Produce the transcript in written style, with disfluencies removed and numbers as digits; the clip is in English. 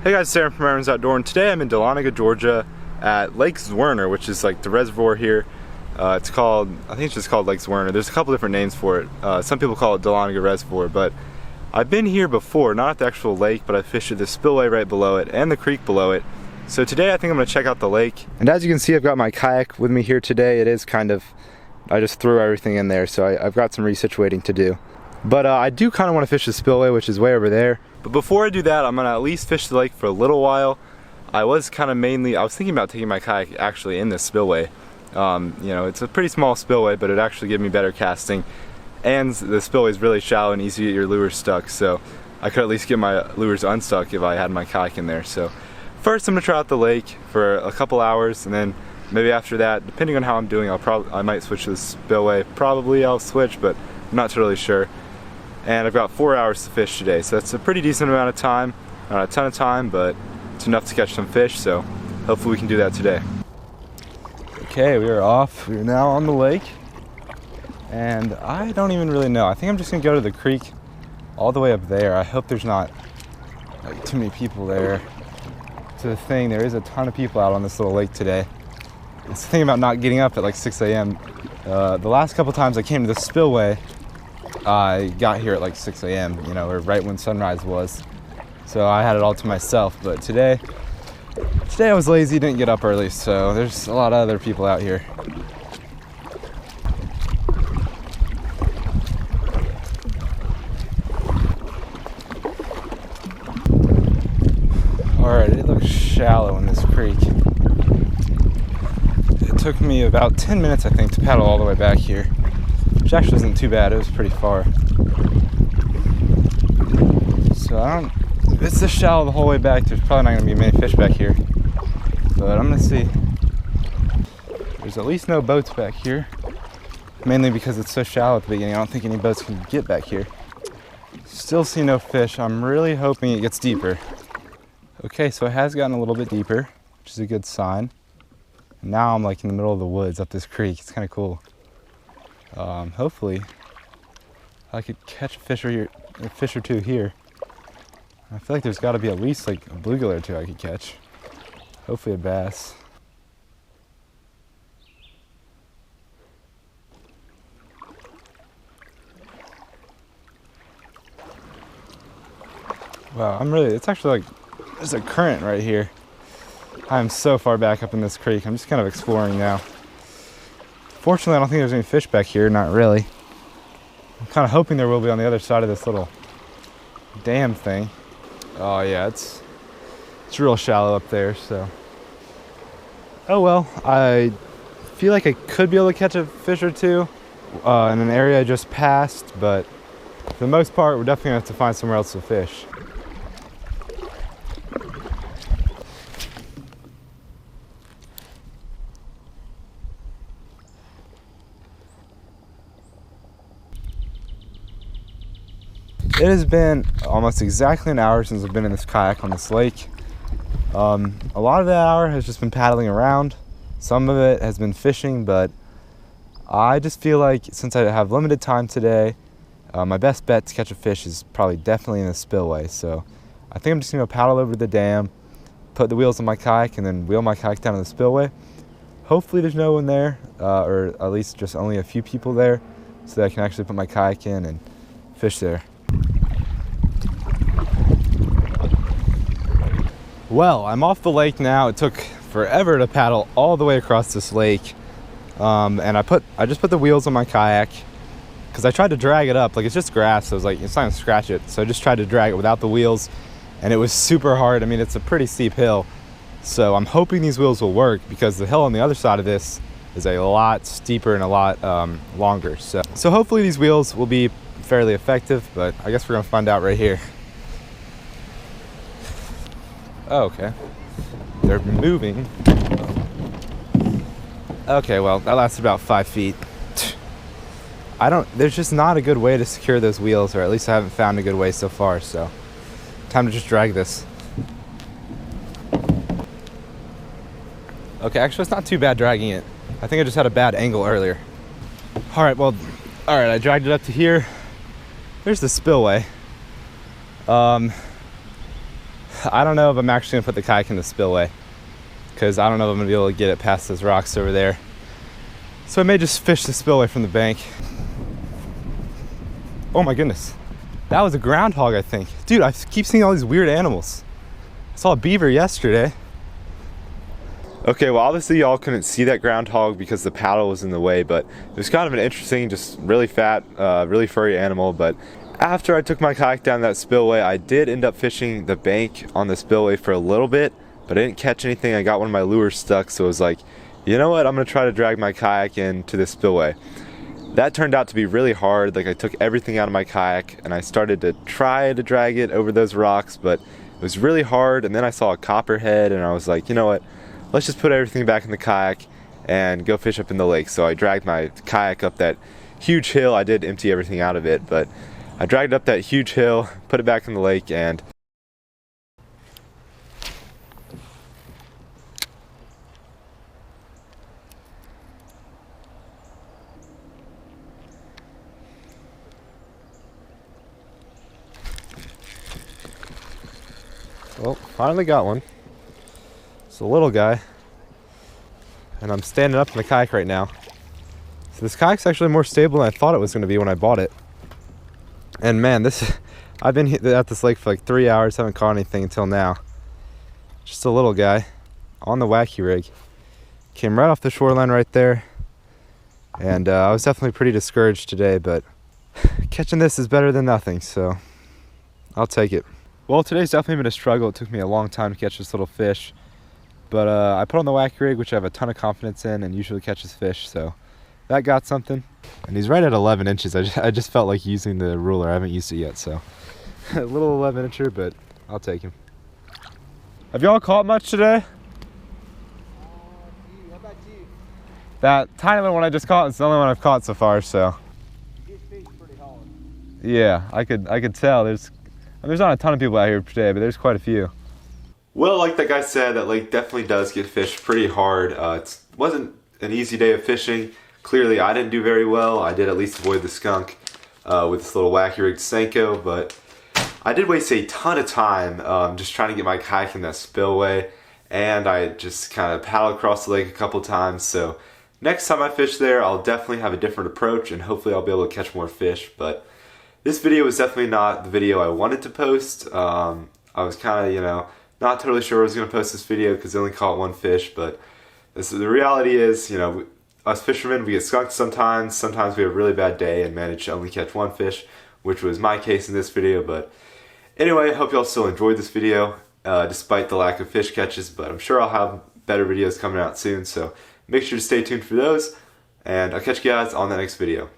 Hey guys, Sarah from Aaron's Outdoor, and today I'm in Dahlonega, Georgia at Lake Zwerner, which is like the reservoir here. I think it's just called Lake Zwerner. There's a couple different names for it. Some people call it Dahlonega Reservoir, but I've been here before, not at the actual lake, but I fished the spillway right below it and the creek below it. So today I think I'm going to check out the lake. And as you can see, I've got my kayak with me here today. It is kind of, I just threw everything in there, so I've got some resituating to do. But I do kind of want to fish the spillway, which is way over there. But before I do that, I'm going to at least fish the lake for a little while. I was thinking about taking my kayak actually in this spillway. You know, it's a pretty small spillway, but it actually gives me better casting. And the spillway is really shallow and easy to get your lures stuck, so I could at least get my lures unstuck if I had my kayak in there. So first I'm going to try out the lake for a couple hours, and then maybe after that, depending on how I'm doing, I might switch to the spillway. Probably I'll switch, but I'm not totally sure. And I've got 4 hours to fish today, so that's a pretty decent amount of time. Not a ton of time, but it's enough to catch some fish, so hopefully we can do that today. Okay, we are off. We are now on the lake, and I don't even really know. I think I'm just gonna go to the creek all the way up there. I hope there's not like too many people there. To the thing, there is a ton of people out on this little lake today. It's the thing about not getting up at like 6 a.m. The last couple times I came to the spillway, I got here at like 6 a.m., you know, or right when sunrise was. So I had it all to myself, but today I was lazy, didn't get up early, so there's a lot of other people out here. Alright, it looks shallow in this creek. It took me about 10 minutes, I think, to paddle all the way back here. Which actually isn't too bad, it was pretty far. So if it's this shallow the whole way back, there's probably not going to be many fish back here. But I'm going to see. There's at least no boats back here. Mainly because it's so shallow at the beginning, I don't think any boats can get back here. Still see no fish. I'm really hoping it gets deeper. Okay, so it has gotten a little bit deeper, which is a good sign. And now I'm like in the middle of the woods up this creek. It's kind of cool. Hopefully I could catch a fish or two here. I feel like there's got to be at least like a bluegill or two I could catch. Hopefully a bass. Wow, it's actually like, there's a current right here. I'm so far back up in this creek. I'm just kind of exploring now. Fortunately, I don't think there's any fish back here, not really. I'm kind of hoping there will be on the other side of this little dam thing. Oh yeah, it's real shallow up there, so. Oh well, I feel like I could be able to catch a fish or two in an area I just passed, but for the most part, we're definitely gonna have to find somewhere else to fish. It has been almost exactly an hour since I've been in this kayak on this lake. A lot of that hour has just been paddling around. Some of it has been fishing, but I just feel like since I have limited time today, my best bet to catch a fish is probably definitely in the spillway. So I think I'm just gonna go paddle over to the dam, put the wheels on my kayak, and then wheel my kayak down to the spillway. Hopefully there's no one there, or at least just only a few people there, so that I can actually put my kayak in and fish there. Well, I'm off the lake now. It took forever to paddle all the way across this lake. And I just put the wheels on my kayak because I tried to drag it up. Like, it's just grass, so I was like, it's not gonna scratch it. So I just tried to drag it without the wheels, and it was super hard. I mean, it's a pretty steep hill. So I'm hoping these wheels will work because the hill on the other side of this is a lot steeper and a lot longer. So hopefully these wheels will be fairly effective, but I guess we're gonna find out right here. Oh, okay. They're moving. Okay, well, that lasts about 5 feet. There's just not a good way to secure those wheels, or at least I haven't found a good way so far, so time to just drag this. Okay, actually it's not too bad dragging it. I think I just had a bad angle earlier. Alright, I dragged it up to here. There's the spillway. I don't know if I'm actually gonna put the kayak in the spillway, because I don't know if I'm gonna be able to get it past those rocks over there. So I may just fish the spillway from the bank. Oh my goodness. That was a groundhog, I think. Dude, I keep seeing all these weird animals. I saw a beaver yesterday. Okay, well obviously y'all couldn't see that groundhog because the paddle was in the way, but it was kind of an interesting, just really fat, really furry animal. But after I took my kayak down that spillway, I did end up fishing the bank on the spillway for a little bit, but I didn't catch anything. I got one of my lures stuck, so it was like, you know what, I'm gonna try to drag my kayak into the spillway. That turned out to be really hard. Like, I took everything out of my kayak and I started to try to drag it over those rocks, but it was really hard. And then I saw a copperhead and I was like, you know what, let's just put everything back in the kayak and go fish up in the lake. So I dragged my kayak up that huge hill. I did empty everything out of it, but I dragged up that huge hill, put it back in the lake, and well, finally got one. It's a little guy, and I'm standing up in the kayak right now. So this kayak's actually more stable than I thought it was going to be when I bought it. And man, I've been at this lake for like 3 hours, haven't caught anything until now. Just a little guy on the wacky rig. Came right off the shoreline right there, and I was definitely pretty discouraged today, but catching this is better than nothing, so I'll take it. Well, today's definitely been a struggle. It took me a long time to catch this little fish, but I put on the wacky rig, which I have a ton of confidence in and usually catches fish, so that got something. And he's right at 11 inches. I just felt like using the ruler. I haven't used it yet, so a little 11 incher, but I'll take him. Have y'all caught much today? How about you? That tiny little one I just caught is the only one I've caught so far, so. His fish pretty hard. Yeah, I could tell. There's not a ton of people out here today, but there's quite a few. Well, like that guy said, that lake definitely does get fished pretty hard. It wasn't an easy day of fishing. Clearly, I didn't do very well. I did at least avoid the skunk with this little wacky rigged Senko, but I did waste a ton of time just trying to get my kayak in that spillway, and I just kind of paddled across the lake a couple times. So next time I fish there, I'll definitely have a different approach, and hopefully I'll be able to catch more fish. But this video was definitely not the video I wanted to post. I was kind of, not totally sure I was going to post this video because I only caught one fish, but the reality is, us fishermen, we get skunked sometimes. Sometimes we have a really bad day and manage to only catch one fish, which was my case in this video. But anyway, I hope y'all still enjoyed this video, despite the lack of fish catches, but I'm sure I'll have better videos coming out soon, so make sure to stay tuned for those, and I'll catch you guys on the next video.